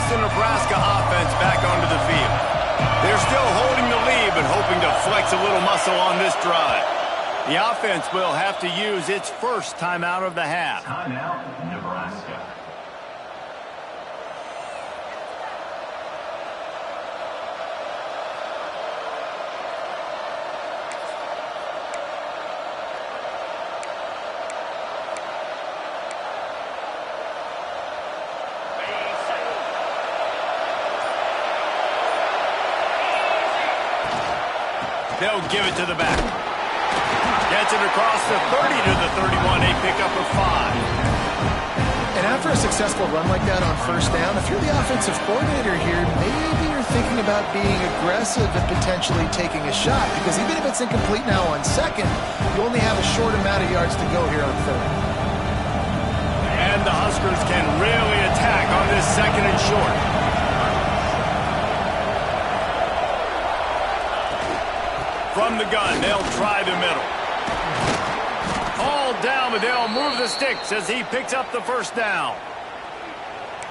The Nebraska offense back onto the field. They're still holding the lead, but hoping to flex a little muscle on this drive. The offense will have to use its first timeout of the half. Timeout, Nebraska. They'll give it to the back. Gets it across the 30 to the 31. A pickup of 5. And after a successful run like that on 1st down, if you're the offensive coordinator here, maybe you're thinking about being aggressive and potentially taking a shot, because even if it's incomplete now on 2nd, you only have a short amount of yards to go here on 3rd. And the Huskers can really attack on this 2nd and short. From the gun, they'll try the middle. Called down, but they'll move the sticks as he picks up the 1st down.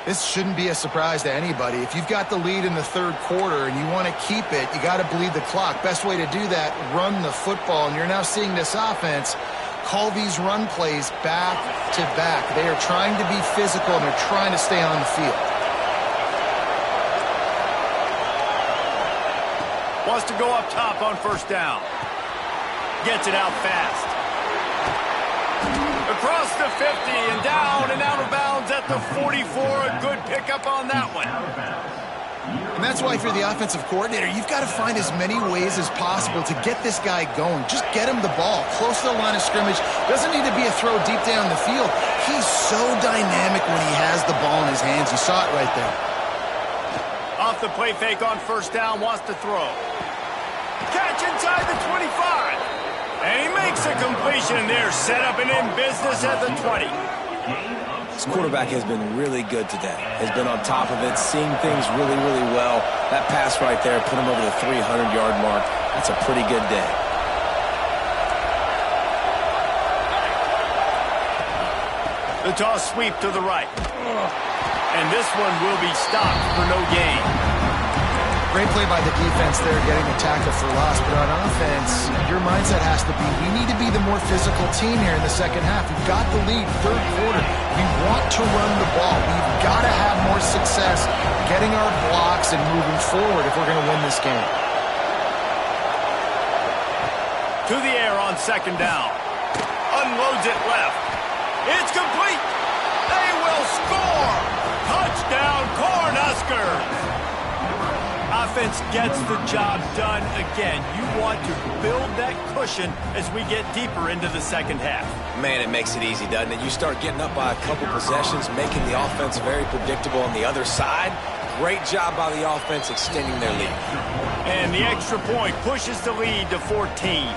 This shouldn't be a surprise to anybody. If you've got the lead in the 3rd quarter and you want to keep it, you got to bleed the clock. Best way to do that, run the football. And you're now seeing this offense call these run plays back to back. They are trying to be physical, and they're trying to stay on the field. Wants to go up top on 1st down. Gets it out fast. Across the 50 and down and out of bounds at the 44. A good pickup on that one. And that's why if you're the offensive coordinator, you've got to find as many ways as possible to get this guy going. Just get him the ball close to the line of scrimmage. Doesn't need to be a throw deep down the field. He's so dynamic when he has the ball in his hands. You saw it right there. Off the play fake on 1st down, wants to throw. Catch inside the 25. And he makes a completion. They're set up and in business at the 20. This quarterback has been really good today. Has been on top of it, seeing things really, really well. That pass right there put him over the 300-yard mark. That's a pretty good day. The toss sweep to the right. And this one will be stopped for no gain. Great play by the defense there, getting a tackle for loss. But on offense, your mindset has to be, we need to be the more physical team here in the second half. We've got the lead, third quarter. We want to run the ball. We've got to have more success getting our blocks and moving forward if we're going to win this game. To the air on second down. Unloads it left. It's complete. They will score. Touchdown, Cornhuskers. Offense gets the job done again. You want to build that cushion as we get deeper into the second half. Man, it makes it easy, doesn't it? You start getting up by a couple possessions, making the offense very predictable on the other side. Great job by the offense extending their lead. And the extra point pushes the lead to 14.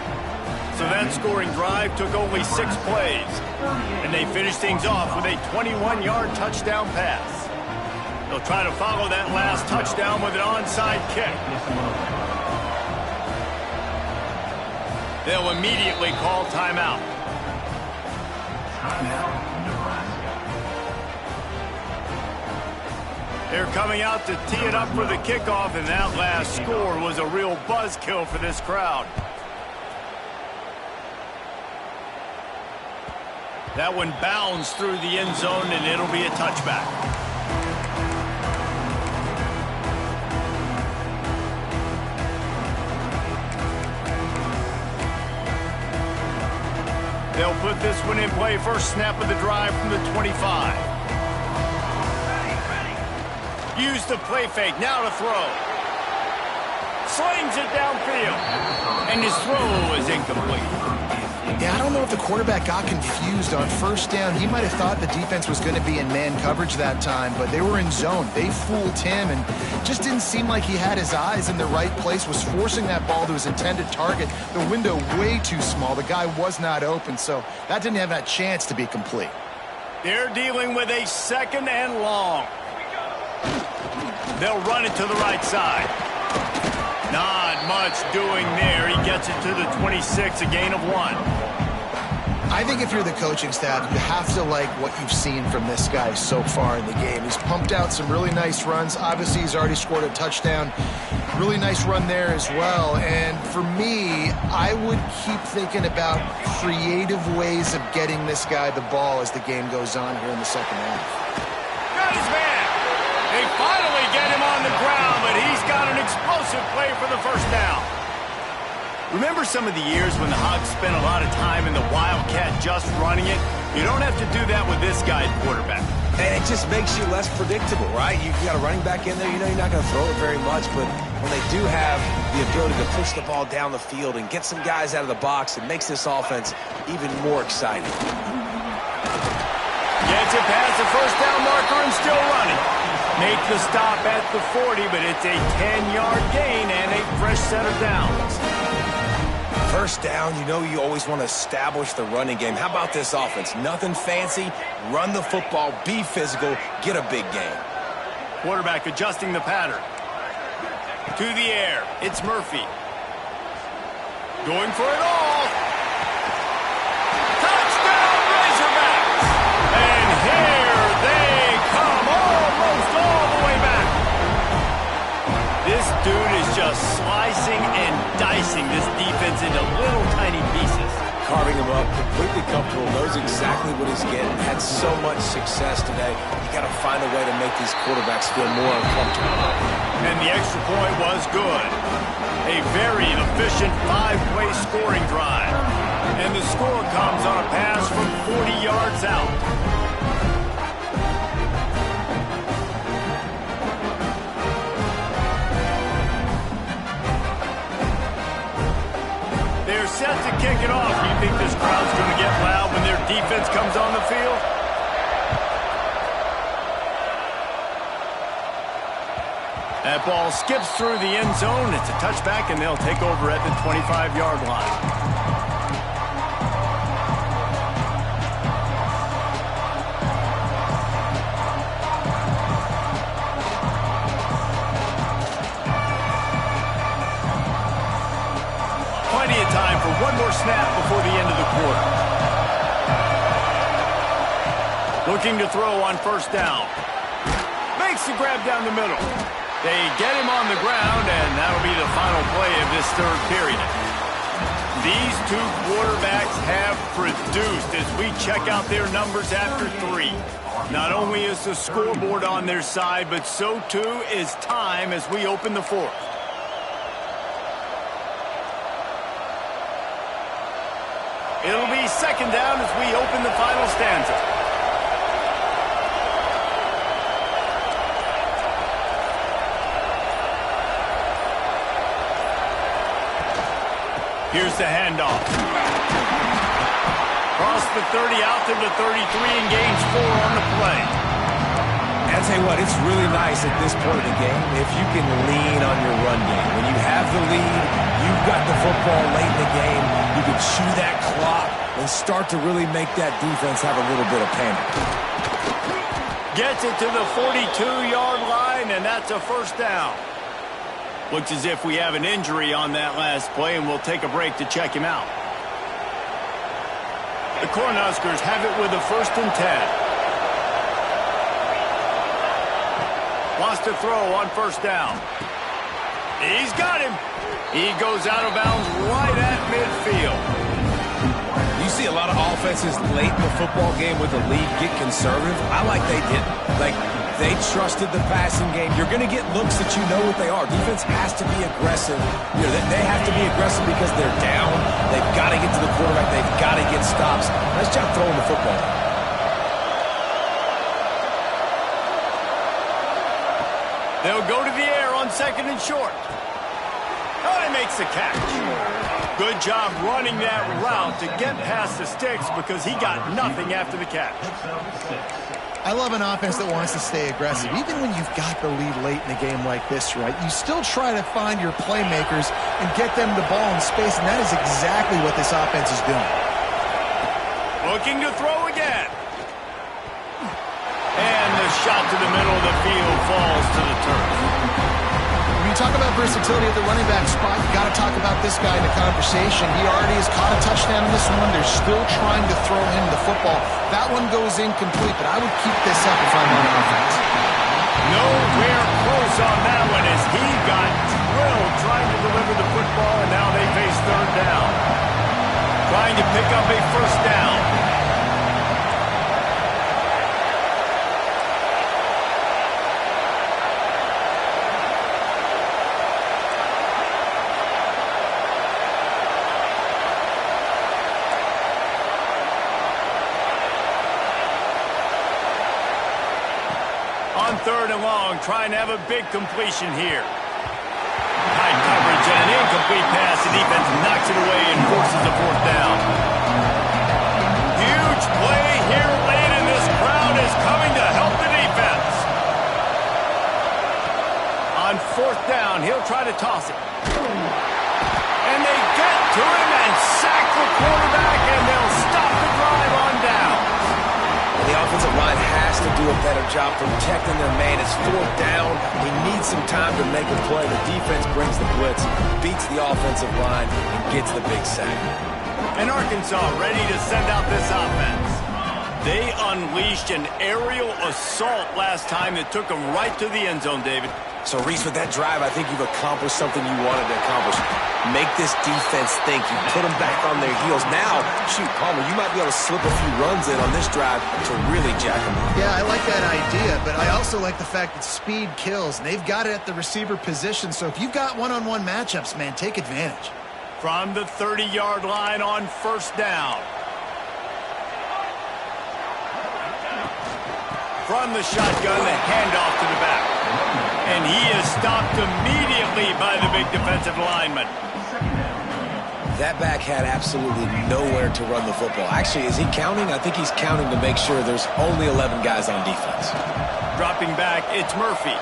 So that scoring drive took only 6 plays. And they finished things off with a 21-yard touchdown pass. They'll try to follow that last touchdown with an onside kick. They'll immediately call timeout. They're coming out to tee it up for the kickoff, and that last score was a real buzzkill for this crowd. That one bounds through the end zone, and it'll be a touchback. They'll put this one in play. First snap of the drive from the 25. Use the play fake. Now to throw. Slings it downfield. And his throw is incomplete. Yeah, I don't know if the quarterback got confused on first down. He might have thought the defense was going to be in man coverage that time, but they were in zone. They fooled him and just didn't seem like he had his eyes in the right place, was forcing that ball to his intended target. The window way too small. The guy was not open, so that didn't have that chance to be complete. They're dealing with a second and long. They'll run it to the right side. Not much doing there. He gets it to the 26, a gain of 1. I think if you're the coaching staff, you have to like what you've seen from this guy so far in the game. He's pumped out some really nice runs. Obviously, he's already scored a touchdown. Really nice run there as well. And for me, I would keep thinking about creative ways of getting this guy the ball as the game goes on here in the second half. Got his man. They finally get him on the ground, but he's got an explosive play for the first down. Remember some of the years when the Hogs spent a lot of time in the Wildcat just running it? You don't have to do that with this guy at quarterback. And it just makes you less predictable, right? You got a running back in there. You know you're not going to throw it very much, but when they do have the ability to push the ball down the field and get some guys out of the box, it makes this offense even more exciting. Gets it past the first down marker and still running. Make the stop at the 40, but it's a 10-yard gain and a fresh set of downs. First down, you know you always want to establish the running game. How about this offense? Nothing fancy. Run the football, be physical, get a big gain. Quarterback adjusting the pattern. To the air, it's Murphy. Going for it all. Touchdown, Razorbacks! And here they come, almost all the way back. This dude is just slicing and dicing this defense into little tiny pieces. Carving him up, completely comfortable, knows exactly what he's getting, had so much success today. You got to find a way to make these quarterbacks feel more uncomfortable. And the extra point was good. A very efficient 5-play scoring drive. And the score comes on a pass from 40 yards out. They're set to kick it off. Do you think this crowd's going to get loud when their defense comes on the field? That ball skips through the end zone. It's a touchback, and they'll take over at the 25-yard line. Plenty of time for one more snap before the end of the quarter. Looking to throw on first down. Makes the grab down the middle. They get him on the ground, and that'll be the final play of this third period. These two quarterbacks have produced as we check out their numbers after 3. Not only is the scoreboard on their side, but so too is time as we open the fourth. It'll be second down as we open the final stanza. Here's the handoff. Cross the 30 out to the 33 and gains 4 on the play. And I'll tell you what, it's really nice at this point of the game if you can lean on your run game. When you have the lead, you've got the football late in the game, you can chew that clock and start to really make that defense have a little bit of panic. Gets it to the 42-yard line, and that's a first down. Looks as if we have an injury on that last play, and we'll take a break to check him out. The Cornhuskers have it with a 1st and 10. Wants to throw on first down. He's got him. He goes out of bounds right at midfield. You see a lot of offenses late in the football game with the lead get conservative. I like they didn't. Like, they trusted the passing game. You're going to get looks that you know what they are. Defense has to be aggressive. You know, they have to be aggressive because they're down. They've got to get to the quarterback. They've got to get stops. Nice job throwing the football. They'll go to the air on 2nd and short. Oh, he makes the catch. Good job running that route to get past the sticks because he got nothing after the catch. I love an offense that wants to stay aggressive. Even when you've got the lead late in a game like this, right, you still try to find your playmakers and get them the ball in space, and that is exactly what this offense is doing. Looking to throw again. And the shot to the middle of the field falls to the turf. When you talk about versatility at the running back spot, you got to talk about this guy in the conversation. He already has caught a touchdown in this one. They're still trying to throw him the football. That one goes incomplete, but I would keep this up if I'm on offense. Nowhere close on that one as he got drilled trying to deliver the football, and now they face 3rd down. Trying to pick up a 1st down. On 3rd and long, trying to have a big completion here. High coverage and an incomplete pass. The defense knocks it away and forces a 4th down. Huge play here late, and this crowd is coming to help the defense. On 4th down, he'll try to toss it. And they get to him and sack the quarterback, and they'll stop the drive on down. The offensive line has to do a better job protecting their man. It's 4th down. He needs some time to make a play. The defense brings the blitz, beats the offensive line, and gets the big sack. And Arkansas ready to send out this offense. They unleashed an aerial assault last time that took them right to the end zone, David. So, Reese, with that drive, I think you've accomplished something you wanted to accomplish. Make this defense think. You put them back on their heels. Now, shoot, Palmer, you might be able to slip a few runs in on this drive to really jack them up. Yeah, I like that idea, but I also like the fact that speed kills. And they've got it at the receiver position, so if you've got one-on-one matchups, man, take advantage. From the 30-yard line on 1st down. From the shotgun, the handoff to the back. And he is stopped immediately by the big defensive lineman. That back had absolutely nowhere to run the football. Actually, is he counting? I think he's counting to make sure there's only 11 guys on defense. Dropping back, it's Murphy.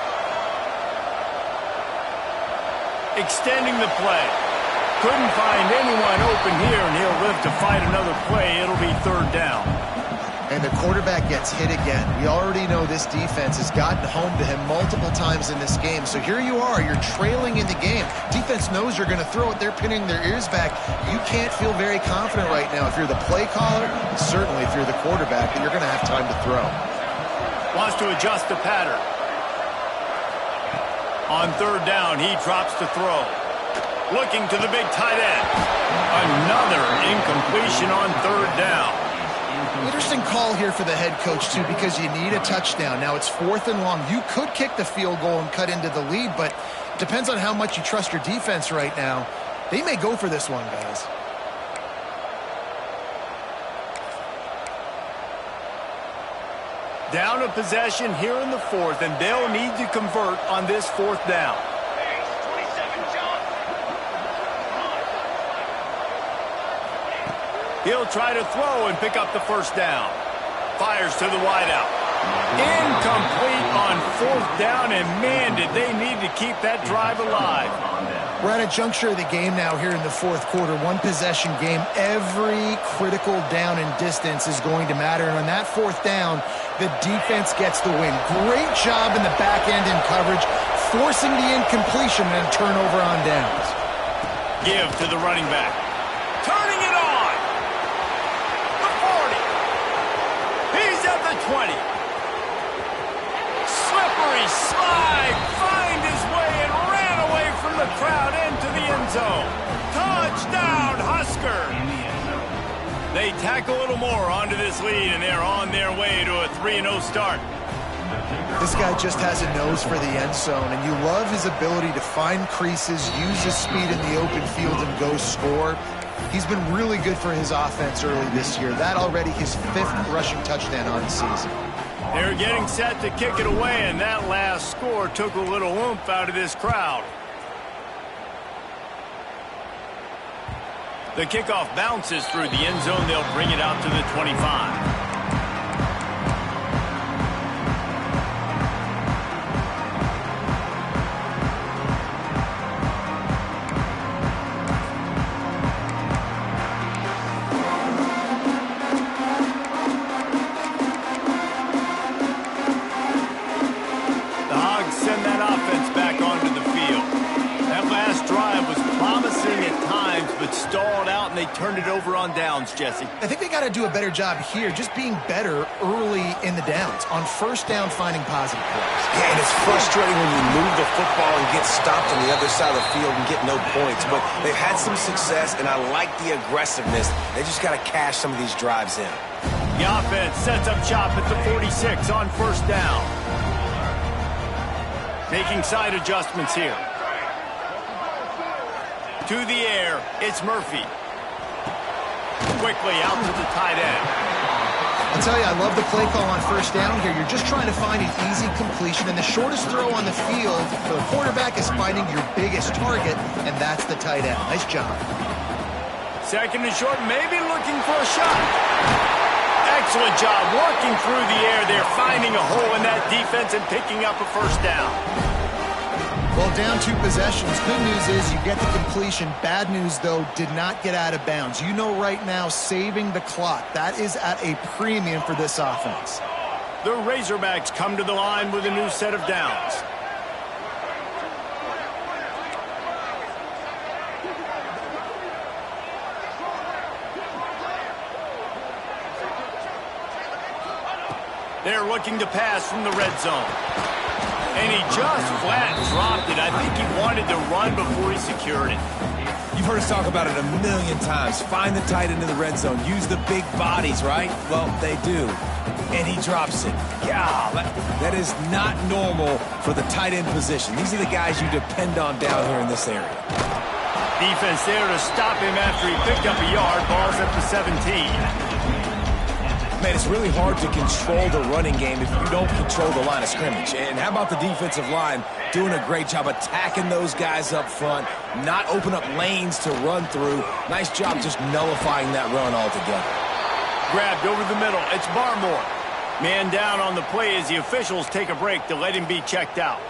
Extending the play. Couldn't find anyone open here, and he'll live to fight another play. It'll be 3rd down. And the quarterback gets hit again. We already know this defense has gotten home to him multiple times in this game. So here you are, you're trailing in the game. Defense knows you're going to throw it. They're pinning their ears back. You can't feel very confident right now if you're the play caller, and certainly if you're the quarterback, that you're going to have time to throw. Wants to adjust the pattern. On third down, he drops to throw. Looking to the big tight end. Another incompletion on third down. Interesting call here for the head coach, too, because you need a touchdown. Now, it's 4th and long. You could kick the field goal and cut into the lead, but it depends on how much you trust your defense right now. They may go for this one, guys. Down a possession here in the 4th, and they'll need to convert on this 4th down. He'll try to throw and pick up the first down. Fires to the wideout. Incomplete on 4th down, and man, did they need to keep that drive alive. We're at a juncture of the game now here in the 4th quarter. One possession game. Every critical down and distance is going to matter. And on that 4th down, the defense gets the win. Great job in the back end in coverage, forcing the incompletion and a turnover on downs. Give to the running back. Turning it on. The 40. He's at the 20. Slippery slide. Find his way and ran away from the crowd into the end zone. Touchdown, Husker. They tack a little more onto this lead, and they're on their way to a 3-0 start. This guy just has a nose for the end zone, and you love his ability to find creases, use his speed in the open field, and go score. He's been really good for his offense early this year. That already his 5th rushing touchdown on the season. They're getting set to kick it away, and that last score took a little oomph out of this crowd. The kickoff bounces through the end zone. They'll bring it out to the 25. Stalled out, and they turned it over on downs, Jesse. I think they got to do a better job here, just being better early in the downs. On first down, finding positive plays. Yeah, and it's frustrating when you move the football and get stopped on the other side of the field and get no points. But they've had some success, and I like the aggressiveness. They just got to cash some of these drives in. The offense sets up shop at the 46 on first down. Making side adjustments here. To the air, it's Murphy. Quickly out to the tight end. I'll tell you, I love the play call on first down here. You're just trying to find an easy completion, and the shortest throw on the field for the quarterback is finding your biggest target, and that's the tight end. Nice job. Second and short, maybe looking for a shot. Excellent job working through the air. They're finding a hole in that defense and picking up a first down. Well, down 2 possessions. Good news is you get the completion. Bad news, though, did not get out of bounds. You know right now, saving the clock. That is at a premium for this offense. The Razorbacks come to the line with a new set of downs. They're looking to pass from the red zone. And he just flat dropped it. I think he wanted to run before he secured it. You've heard us talk about it a million times. Find the tight end in the red zone. Use the big bodies, right? Well, they do. And he drops it. Yeah, that is not normal for the tight end position. These are the guys you depend on down here in this area. Defense there to stop him after he picked up a yard. Ball's at the 17. Man, it's really hard to control the running game if you don't control the line of scrimmage. And how about the defensive line doing a great job attacking those guys up front, not open up lanes to run through. Nice job just nullifying that run altogether. Grabbed over the middle. It's Barmore. Man down on the play as the officials take a break to let him be checked out.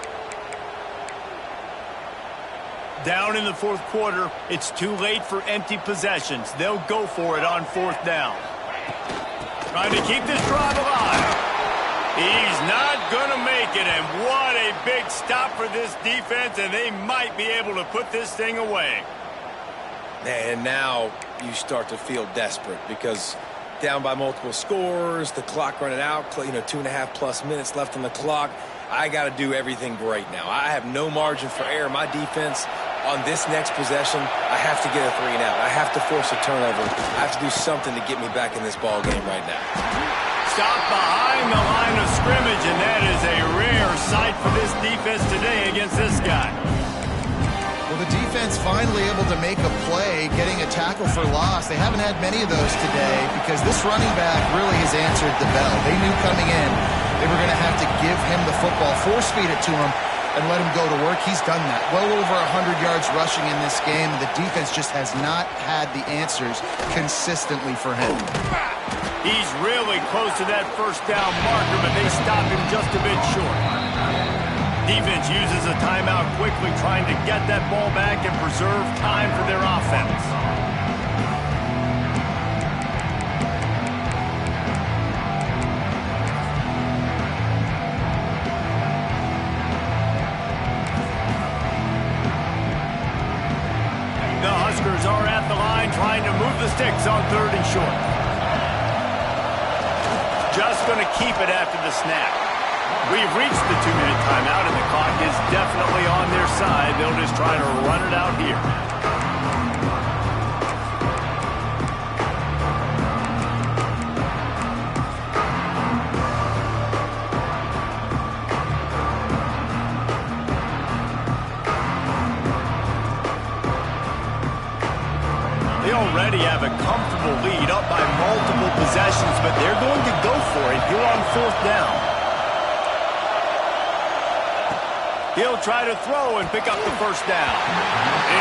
Down in the 4th quarter, it's too late for empty possessions. They'll go for it on 4th down. Trying to keep this drive alive. He's not going to make it, and what a big stop for this defense, and they might be able to put this thing away. And now you start to feel desperate because down by multiple scores, the clock running out, 2.5+ minutes left on the clock. I got to do everything great now. I have no margin for error. My defense on this next possession, I have to get a 3 and out. I have to force a turnover. I have to do something to get me back in this ball game right now. Stop behind the line of scrimmage, and that is a rare sight for this defense today against this guy. Well, the defense finally able to make a play, getting a tackle for loss. They haven't had many of those today because this running back really has answered the bell. They knew coming in they were going to have to give him the football, force-feed it to him, and let him go to work. He's done that. Well over 100 yards rushing in this game. The defense just has not had the answers consistently for him. He's really close to that first down marker, but they stop him just a bit short. Defense uses a timeout quickly, trying to get that ball back and preserve time for their offense. The Huskers are at the line, trying to move the sticks on 3rd and short. Just going to keep it after the snap. We've reached the 2-minute timeout, and the clock is definitely on their side. They'll just try to run it out here. They already have a comfortable lead, up by multiple possessions, but they're going to go for it here on 4th down. He'll try to throw and pick up the first down.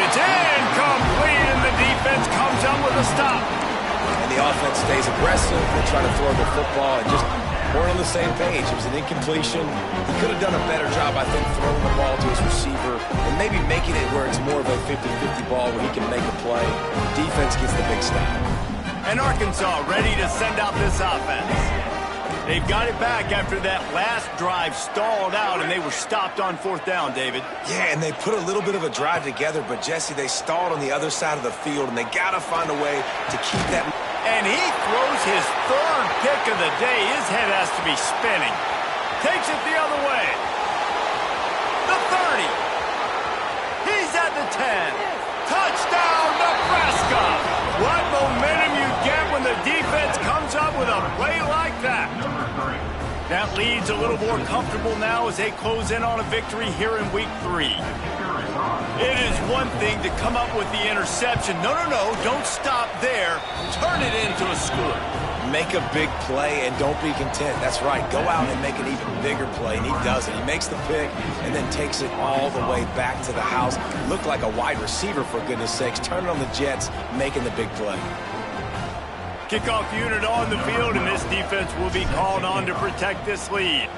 It's incomplete, and the defense comes up with a stop. And the offense stays aggressive. They try to throw the football and just weren't on the same page. It was an incompletion. He could have done a better job, I think, throwing the ball to his receiver and maybe making it where it's more of a 50-50 ball where he can make a play. Defense gets the big stop. And Arkansas ready to send out this offense. They've got it back after that last drive stalled out, and they were stopped on 4th down, David. Yeah, and they put a little bit of a drive together, but, Jesse, they stalled on the other side of the field, and they got to find a way to keep that. And he throws his 3rd pick of the day. His head has to be spinning. Takes it the other way. The 30. He's at the 10. Touchdown, Nebraska! What momentum you get when the defense comes up with a play like that. That lead's a little more comfortable now as they close in on a victory here in Week 3. It is one thing to come up with the interception. No, don't stop there. Turn it into a score. Make a big play and don't be content. That's right. Go out and make an even bigger play, and he does it. He makes the pick and then takes it all the way back to the house. Looked like a wide receiver, for goodness sakes. Turn it on the Jets, making the big play. Kickoff unit on the field, and this defense will be called on to protect this lead.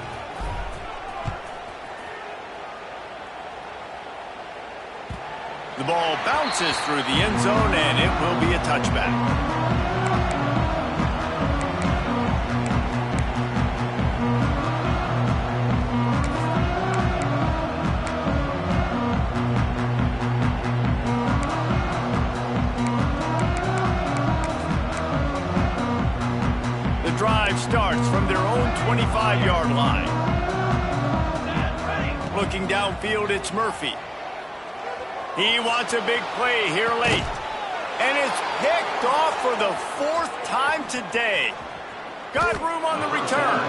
The ball bounces through the end zone, and it will be a touchback. The drive starts from their own 25-yard line. Looking downfield, it's Murphy. He wants a big play here late. And it's picked off for the 4th time today. Got room on the return.